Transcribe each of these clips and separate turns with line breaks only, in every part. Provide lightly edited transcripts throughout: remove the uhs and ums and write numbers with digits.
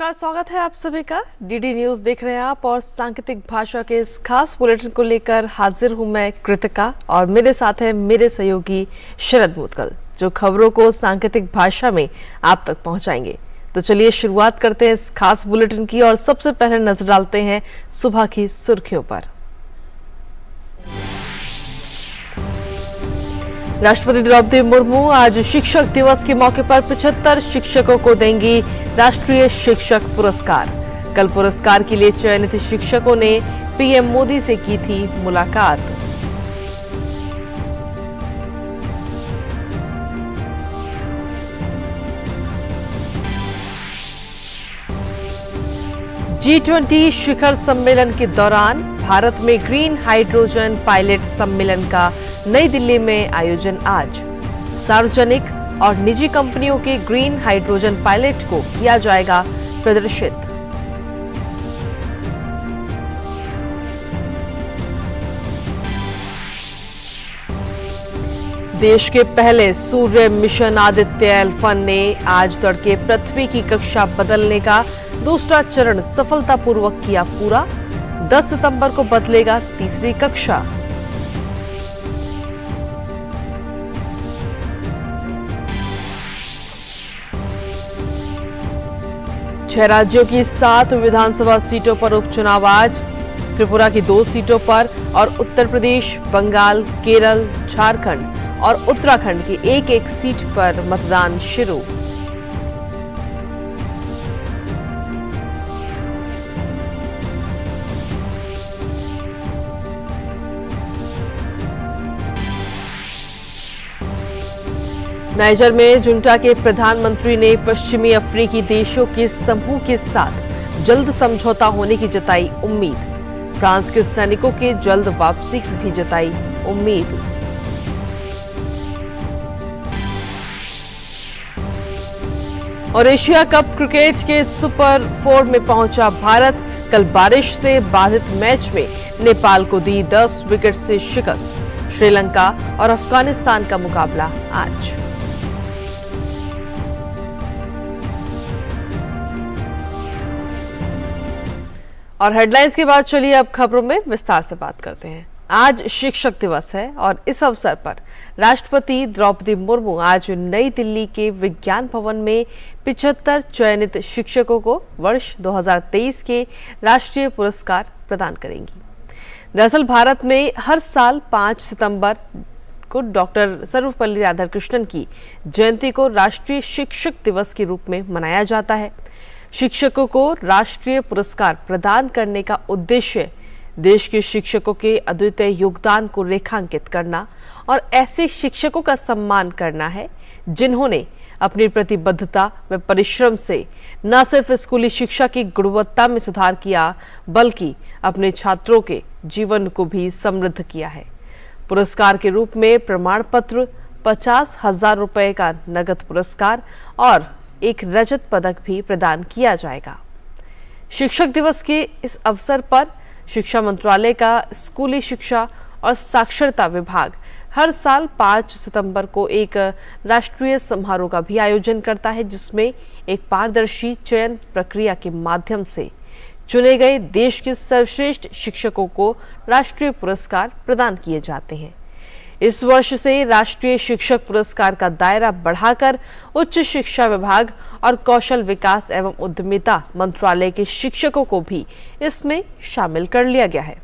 नमस्कार, स्वागत है आप सभी का। डीडी न्यूज देख रहे हैं आप और सांकेतिक भाषा के इस खास बुलेटिन को लेकर हाजिर हूं मैं कृतिका और मेरे साथ है मेरे सहयोगी शरद मुदगल, जो खबरों को सांकेतिक भाषा में आप तक पहुंचाएंगे। तो चलिए शुरुआत करते हैं इस खास बुलेटिन की और सबसे पहले नजर डालते हैं सुबह की सुर्खियों पर। राष्ट्रपति द्रौपदी मुर्मू आज शिक्षक दिवस के मौके पर 75 शिक्षकों को देंगी राष्ट्रीय शिक्षक पुरस्कार। कल पुरस्कार के लिए चयनित शिक्षकों ने पीएम मोदी से की थी मुलाकात। G20 शिखर सम्मेलन के दौरान भारत में ग्रीन हाइड्रोजन पायलट सम्मेलन का नई दिल्ली में आयोजन आज। सार्वजनिक और निजी कंपनियों के ग्रीन हाइड्रोजन पायलट को किया जाएगा प्रदर्शित। देश के पहले सूर्य मिशन आदित्य L1 ने आज तड़के पृथ्वी की कक्षा बदलने का दूसरा चरण सफलतापूर्वक किया पूरा। 10 सितंबर को बदलेगा तीसरी कक्षा। छह राज्यों की 7 विधानसभा सीटों पर उपचुनाव आज। त्रिपुरा की 2 सीटों पर और उत्तर प्रदेश, बंगाल, केरल, झारखंड और उत्तराखंड की एक-एक सीट पर मतदान शुरू। नाइजर में जुंटा के प्रधानमंत्री ने पश्चिमी अफ्रीकी देशों के समूह के साथ जल्द समझौता होने की जताई उम्मीद। फ्रांस के सैनिकों के जल्द वापसी की भी जताई उम्मीद। और एशिया कप क्रिकेट के सुपर 4 में पहुंचा भारत। कल बारिश से बाधित मैच में नेपाल को दी 10 विकेट से शिकस्त। श्रीलंका और अफगानिस्तान का मुकाबला आज। और हेडलाइंस के बाद चलिए अब खबरों में विस्तार से बात करते हैं। आज शिक्षक दिवस है और इस अवसर पर राष्ट्रपति द्रौपदी मुर्मू आज नई दिल्ली के विज्ञान भवन में 75 चयनित शिक्षकों को वर्ष 2023 के राष्ट्रीय पुरस्कार प्रदान करेंगी। दरअसल भारत में हर साल 5 सितंबर को डॉक्टर सर्वपल्ली राधाकृष्णन की जयंती को राष्ट्रीय शिक्षक दिवस के रूप में मनाया जाता है। शिक्षकों को राष्ट्रीय पुरस्कार प्रदान करने का उद्देश्य देश के शिक्षकों के अद्वितीय योगदान को रेखांकित करना और ऐसे शिक्षकों का सम्मान करना है जिन्होंने अपनी प्रतिबद्धता व परिश्रम से न सिर्फ स्कूली शिक्षा की गुणवत्ता में सुधार किया बल्कि अपने छात्रों के जीवन को भी समृद्ध किया है। पुरस्कार के रूप में प्रमाण पत्र, 50,000 रुपए का नगद पुरस्कार और एक रजत पदक भी प्रदान किया जाएगा। शिक्षक दिवस के इस अवसर पर शिक्षा मंत्रालय का स्कूली शिक्षा और साक्षरता विभाग हर साल 5 सितंबर को एक राष्ट्रीय समारोह का भी आयोजन करता है, जिसमें एक पारदर्शी चयन प्रक्रिया के माध्यम से चुने गए देश के सर्वश्रेष्ठ शिक्षकों को राष्ट्रीय पुरस्कार प्रदान किए जाते हैं। इस वर्ष से राष्ट्रीय शिक्षक पुरस्कार का दायरा बढ़ाकर उच्च शिक्षा विभाग और कौशल विकास एवं उद्यमिता मंत्रालय के शिक्षकों को भी इसमें शामिल कर लिया गया है।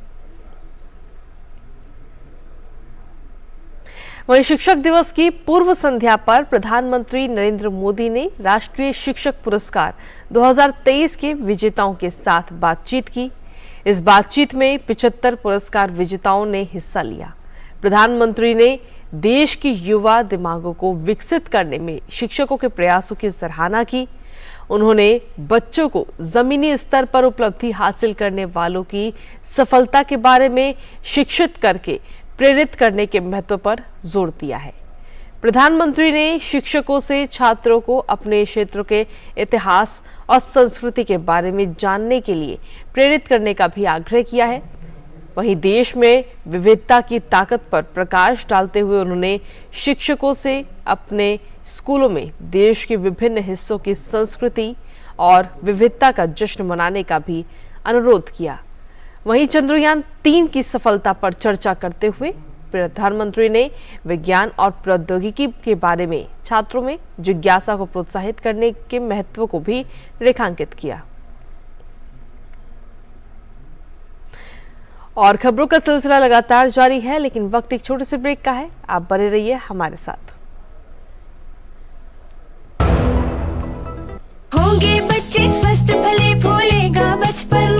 वहीं शिक्षक दिवस की पूर्व संध्या पर प्रधानमंत्री नरेंद्र मोदी ने राष्ट्रीय शिक्षक पुरस्कार 2023 के विजेताओं के साथ बातचीत की। इस बातचीत में 75 पुरस्कार विजेताओं ने हिस्सा लिया। प्रधानमंत्री ने देश की युवा दिमागों को विकसित करने में शिक्षकों के प्रयासों की सराहना की। उन्होंने बच्चों को जमीनी स्तर पर उपलब्धि हासिल करने वालों की सफलता के बारे में शिक्षित करके प्रेरित करने के महत्व पर जोर दिया है। प्रधानमंत्री ने शिक्षकों से छात्रों को अपने क्षेत्र के इतिहास और संस्कृति के बारे में जानने के लिए प्रेरित करने का भी आग्रह किया है। वहीं देश में विविधता की ताकत पर प्रकाश डालते हुए उन्होंने शिक्षकों से अपने स्कूलों में देश के विभिन्न हिस्सों की संस्कृति और विविधता का जश्न मनाने का भी अनुरोध किया। वहीं चंद्रयान 3 की सफलता पर चर्चा करते हुए प्रधानमंत्री ने विज्ञान और प्रौद्योगिकी के बारे में छात्रों में जिज्ञासा को प्रोत्साहित करने के महत्व को भी रेखांकित किया। और खबरों का सिलसिला लगातार जारी है, लेकिन वक्त एक छोटे से ब्रेक का है। आप बने रहिए हमारे साथ।
होंगे बच्चे स्वस्थ भले भूलेगा बचपन,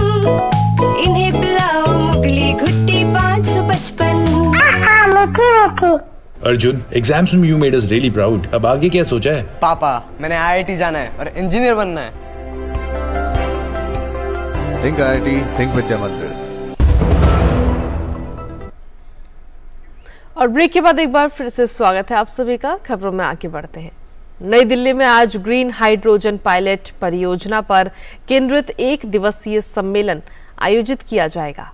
इन्हें पिलाओ मुगली घुट्टी 555।
अर्जुन, एग्जाम्स में you made us really proud. अब आगे क्या सोचा है?
पापा, मैंने IIT जाना है और इंजीनियर बनना है।
Think IIT, think विद्या मंदिर।
और ब्रेक के बाद एक बार फिर से स्वागत है आप सभी का। खबरों में आगे बढ़ते हैं। नई दिल्ली में आज ग्रीन हाइड्रोजन पायलट परियोजना पर केंद्रित 1 दिवसीय सम्मेलन आयोजित किया जाएगा।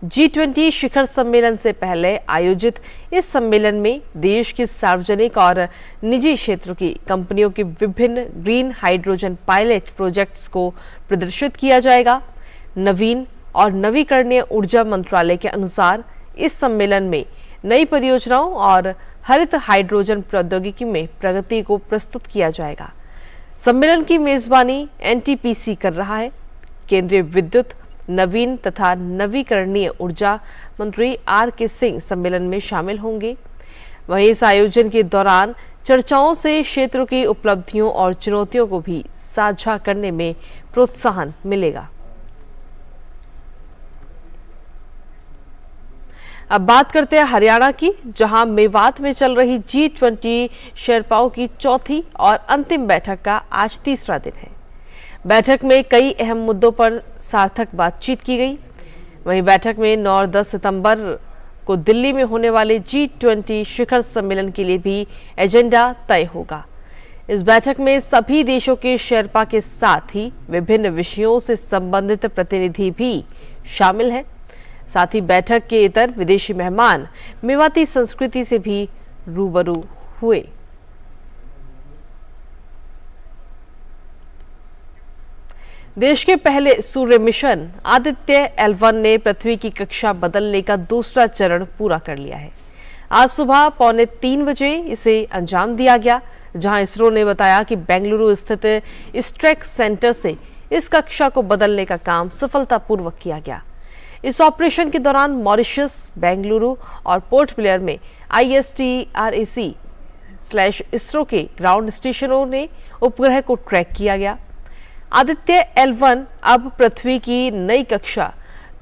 G20 शिखर सम्मेलन से पहले आयोजित इस सम्मेलन में देश की सार्वजनिक और निजी क्षेत्र की कंपनियों के विभिन्न ग्रीन हाइड्रोजन पायलट प्रोजेक्ट्स को प्रदर्शित किया जाएगा। नवीन और नवीकरणीय ऊर्जा मंत्रालय के अनुसार इस सम्मेलन में नई परियोजनाओं और हरित हाइड्रोजन प्रौद्योगिकी में प्रगति को प्रस्तुत किया जाएगा। सम्मेलन की मेजबानी NTPC कर रहा है। केंद्रीय विद्युत, नवीन तथा नवीकरणीय ऊर्जा मंत्री RK सिंह सम्मेलन में शामिल होंगे। वहीं इस आयोजन के दौरान चर्चाओं से क्षेत्र की उपलब्धियों और चुनौतियों को भी साझा करने में प्रोत्साहन मिलेगा। अब बात करते हैं हरियाणा की, जहां मेवात में चल रही G20 शेरपाओं की चौथी और अंतिम बैठक का आज तीसरा दिन है। बैठक में कई अहम मुद्दों पर सार्थक बातचीत की गई। वहीं बैठक में 9 और 10 सितंबर को दिल्ली में होने वाले G20 शिखर सम्मेलन के लिए भी एजेंडा तय होगा। इस बैठक में सभी देशों के शेरपा के साथ ही विभिन्न विषयों से संबंधित प्रतिनिधि भी शामिल हैं। साथ ही बैठक के इतर विदेशी मेहमान मेवाती संस्कृति से भी रूबरू हुए। देश के पहले सूर्य मिशन आदित्य L1 ने पृथ्वी की कक्षा बदलने का दूसरा चरण पूरा कर लिया है। आज सुबह 2:45 बजे इसे अंजाम दिया गया, जहां इसरो ने बताया कि बेंगलुरु स्थित स्ट्रैक सेंटर से इस कक्षा को बदलने का काम सफलतापूर्वक किया गया। इस ऑपरेशन के दौरान मॉरिशस, बेंगलुरु और पोर्ट ब्लेयर में ISTRAC/इसरो के ग्राउंड स्टेशनों ने उपग्रह को ट्रैक किया गया। आदित्य L1 अब पृथ्वी की नई कक्षा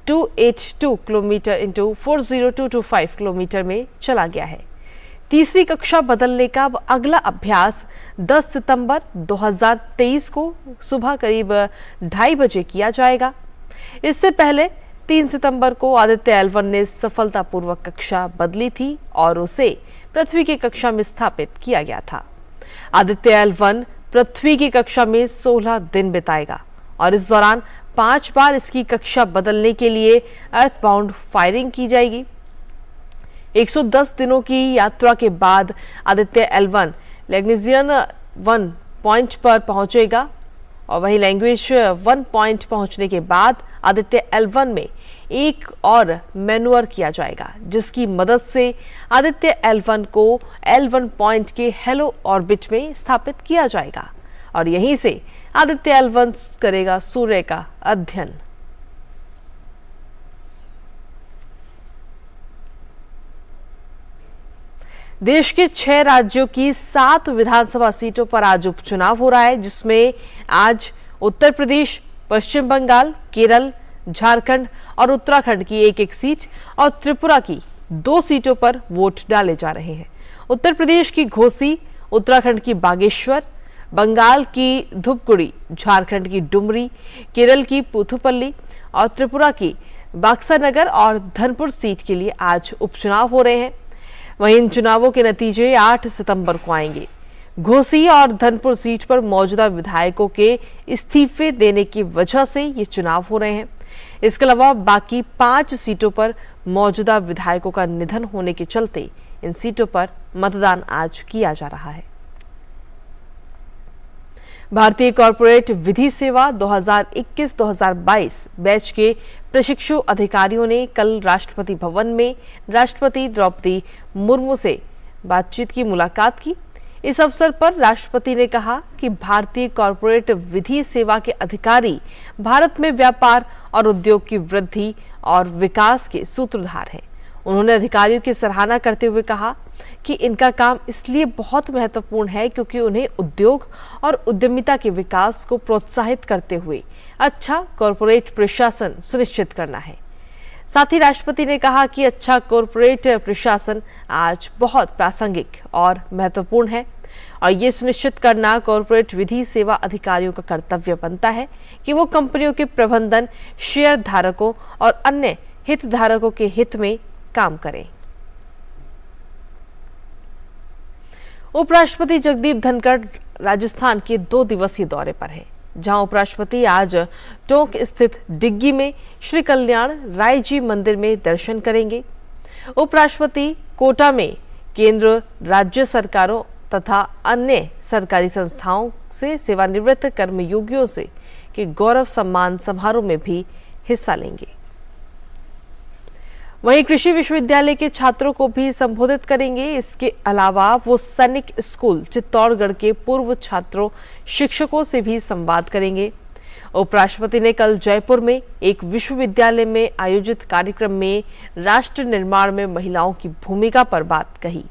282 किलोमीटर इंटू 40225 किलोमीटर में चला गया है। तीसरी कक्षा बदलने का अगला अभ्यास 10 सितंबर 2023 को सुबह करीब 2:30 बजे किया जाएगा। इससे पहले 3 सितंबर को आदित्य L1 ने सफलतापूर्वक कक्षा बदली थी और उसे पृथ्वी की कक्षा में स्थापित किया गया था। आदित्य L1 पृथ्वी की कक्षा में 16 दिन बिताएगा और इस दौरान 5 बार इसकी कक्षा बदलने के लिए अर्थबाउंड फायरिंग की जाएगी। 110 दिनों की यात्रा के बाद आदित्य L1 लैग्रेंजियन 1 पॉइंट पर पहुंचेगा और वहीं लैंग्वेज 1 पॉइंट पहुंचने के बाद आदित्य L1 में एक और मैन्यूअर किया जाएगा, जिसकी मदद से आदित्य L1 को L1 पॉइंट के हेलो ऑर्बिट में स्थापित किया जाएगा और यहीं से आदित्य L1 करेगा सूर्य का अध्ययन। देश के 6 राज्यों की 7 विधानसभा सीटों पर आज उपचुनाव हो रहा है, जिसमें आज उत्तर प्रदेश, पश्चिम बंगाल, केरल, झारखंड और उत्तराखंड की एक सीट और त्रिपुरा की 2 सीटों पर वोट डाले जा रहे हैं। उत्तर प्रदेश की घोसी, उत्तराखंड की बागेश्वर, बंगाल की धूपगुड़ी, झारखंड की डुमरी, केरल की पुथुपल्ली और त्रिपुरा की बाक्सानगर और धनपुर सीट के लिए आज उपचुनाव हो रहे हैं। वहीं इन चुनावों के नतीजे 8 सितंबर को आएंगे। घोसी और धनपुर सीट पर मौजूदा विधायकों के इस्तीफे देने की वजह से ये चुनाव हो रहे हैं। इसके अलावा बाकी 5 सीटों पर मौजूदा विधायकों का निधन होने के चलते इन सीटों पर मतदान आज किया जा रहा है। भारतीय कॉरपोरेट विधि सेवा 2021-2022 बैच के प्रशिक्षु अधिकारियों ने कल राष्ट्रपति भवन में राष्ट्रपति द्रौपदी मुर्मू से बातचीत की मुलाकात की। इस अवसर पर राष्ट्रपति ने कहा कि भारतीय कॉरपोरेट विधि सेवा के अधिकारी भारत में व्यापार और उद्योग की वृद्धि और विकास के सूत्रधार हैं। उन्होंने अधिकारियों की सराहना करते हुए कहा कि इनका काम इसलिए बहुत महत्वपूर्ण है क्योंकि उन्हें उद्योग और उद्यमिता के विकास को प्रोत्साहित करते हुए अच्छा कॉरपोरेट प्रशासन सुनिश्चित करना है। साथ ही राष्ट्रपति ने कहा कि अच्छा कॉरपोरेट प्रशासन आज बहुत प्रासंगिक और महत्वपूर्ण है और ये सुनिश्चित करना कॉरपोरेट विधि सेवा अधिकारियों का कर्तव्य बनता है कि वो कंपनियों के प्रबंधन, शेयर धारकों और अन्य हितधारकों के हित में काम करें। उपराष्ट्रपति जगदीप धनखड़ राजस्थान के 2 दिवसीय दौरे पर हैं, जहां उपराष्ट्रपति आज टोंक स्थित डिग्गी में श्री कल्याण राय जी मंदिर में दर्शन करेंगे। उपराष्ट्रपति कोटा में केंद्र, राज्य सरकारों तथा अन्य सरकारी संस्थाओं से सेवानिवृत्त कर्मयोगियों से के गौरव सम्मान समारोह में भी हिस्सा लेंगे। वहीं कृषि विश्वविद्यालय के छात्रों को भी संबोधित करेंगे। इसके अलावा वो सैनिक स्कूल चित्तौड़गढ़ के पूर्व छात्रों, शिक्षकों से भी संवाद करेंगे। उपराष्ट्रपति ने कल जयपुर में एक विश्वविद्यालय में आयोजित कार्यक्रम में राष्ट्र निर्माण में महिलाओं की भूमिका पर बात कही।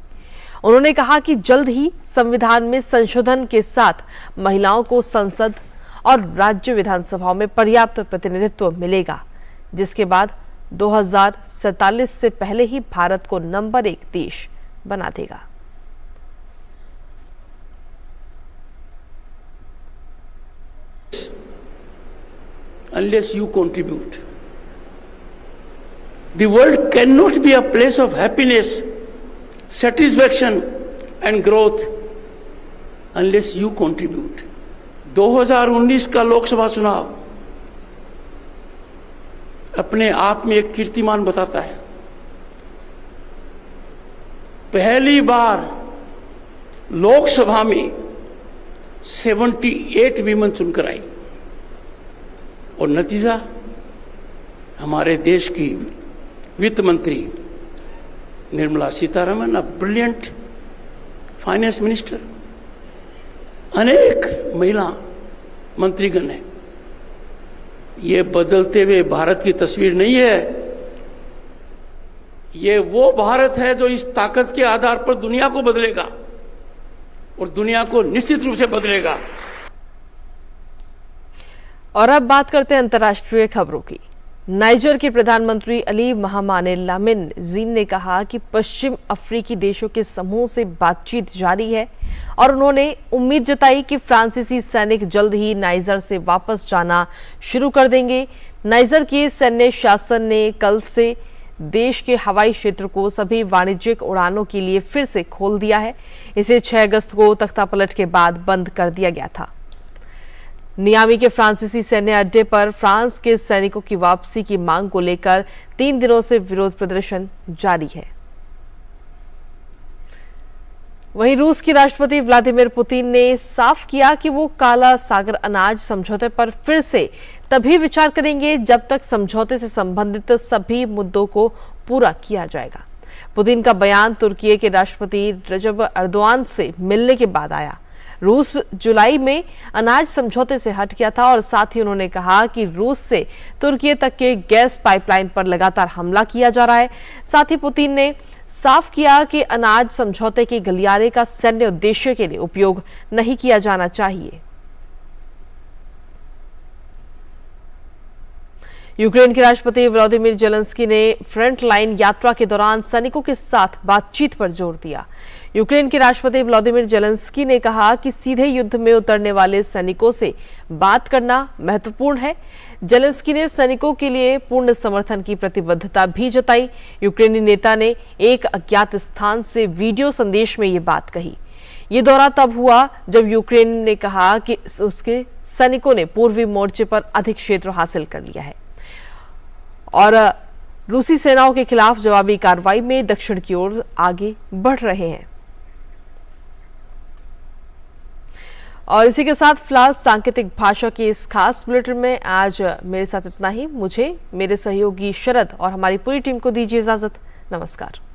उन्होंने कहा कि जल्द ही संविधान में संशोधन के साथ महिलाओं को संसद और राज्य विधानसभाओं में पर्याप्त प्रतिनिधित्व मिलेगा, जिसके बाद 2047 से पहले ही भारत को नंबर 1 देश बना देगा।
Unless you contribute, the world cannot be a place of happiness, satisfaction and growth unless you contribute. 2019 का लोकसभा चुनाव अपने आप में एक कीर्तिमान बताता है। पहली बार लोकसभा में 78 वीमेन चुनकर आई और नतीजा हमारे देश की वित्त मंत्री Nirmala Sitharaman, a brilliant finance minister, अनेक महिला मंत्रीगण है। ये बदलते हुए भारत की तस्वीर नहीं है, ये वो भारत है जो इस ताकत के आधार पर दुनिया को बदलेगा और दुनिया को निश्चित रूप से बदलेगा।
और अब बात करते हैं अंतर्राष्ट्रीय खबरों की। नाइजर के प्रधानमंत्री अली महामाने लामिन जीन ने कहा कि पश्चिम अफ्रीकी देशों के समूह से बातचीत जारी है और उन्होंने उम्मीद जताई कि फ्रांसीसी सैनिक जल्द ही नाइजर से वापस जाना शुरू कर देंगे। नाइजर के सैन्य शासन ने कल से देश के हवाई क्षेत्र को सभी वाणिज्यिक उड़ानों के लिए फिर से खोल दिया है। इसे 6 अगस्त को तख्तापलट के बाद बंद कर दिया गया था। नियामी के फ्रांसीसी सैन्य अड्डे पर फ्रांस के सैनिकों की वापसी की मांग को लेकर 3 दिनों से विरोध प्रदर्शन जारी है। वहीं रूस के राष्ट्रपति व्लादिमीर पुतिन ने साफ किया कि वो काला सागर अनाज समझौते पर फिर से तभी विचार करेंगे जब तक समझौते से संबंधित सभी मुद्दों को पूरा किया जाएगा। पुतिन का बयान तुर्की के राष्ट्रपति रजब अर्दोआन से मिलने के बाद आया। रूस जुलाई में अनाज समझौते से हट गया था और साथ ही उन्होंने कहा कि रूस से तुर्की तक के गैस पाइपलाइन पर लगातार हमला किया जा रहा है। साथ ही पुतिन ने साफ किया कि अनाज समझौते के गलियारे का सैन्य उद्देश्य के लिए उपयोग नहीं किया जाना चाहिए। यूक्रेन के राष्ट्रपति व्लादिमीर जेलेंस्की ने फ्रंट लाइन यात्रा के दौरान सैनिकों के साथ बातचीत पर जोर दिया। यूक्रेन के राष्ट्रपति व्लादिमीर जेलेंस्की ने कहा कि सीधे युद्ध में उतरने वाले सैनिकों से बात करना महत्वपूर्ण है। जेलेंस्की ने सैनिकों के लिए पूर्ण समर्थन की प्रतिबद्धता भी जताई। यूक्रेनी नेता ने एक अज्ञात स्थान से वीडियो संदेश में ये बात कही। ये दौरा तब हुआ जब यूक्रेन ने कहा कि उसके सैनिकों ने पूर्वी मोर्चे पर अधिक क्षेत्र हासिल कर लिया है और रूसी सेनाओं के खिलाफ जवाबी कार्रवाई में दक्षिण की ओर आगे बढ़ रहे हैं। और इसी के साथ फिलहाल सांकेतिक भाषा की इस खास बुलेटिन में आज मेरे साथ इतना ही। मुझे, मेरे सहयोगी शरद और हमारी पूरी टीम को दीजिए इजाजत। नमस्कार।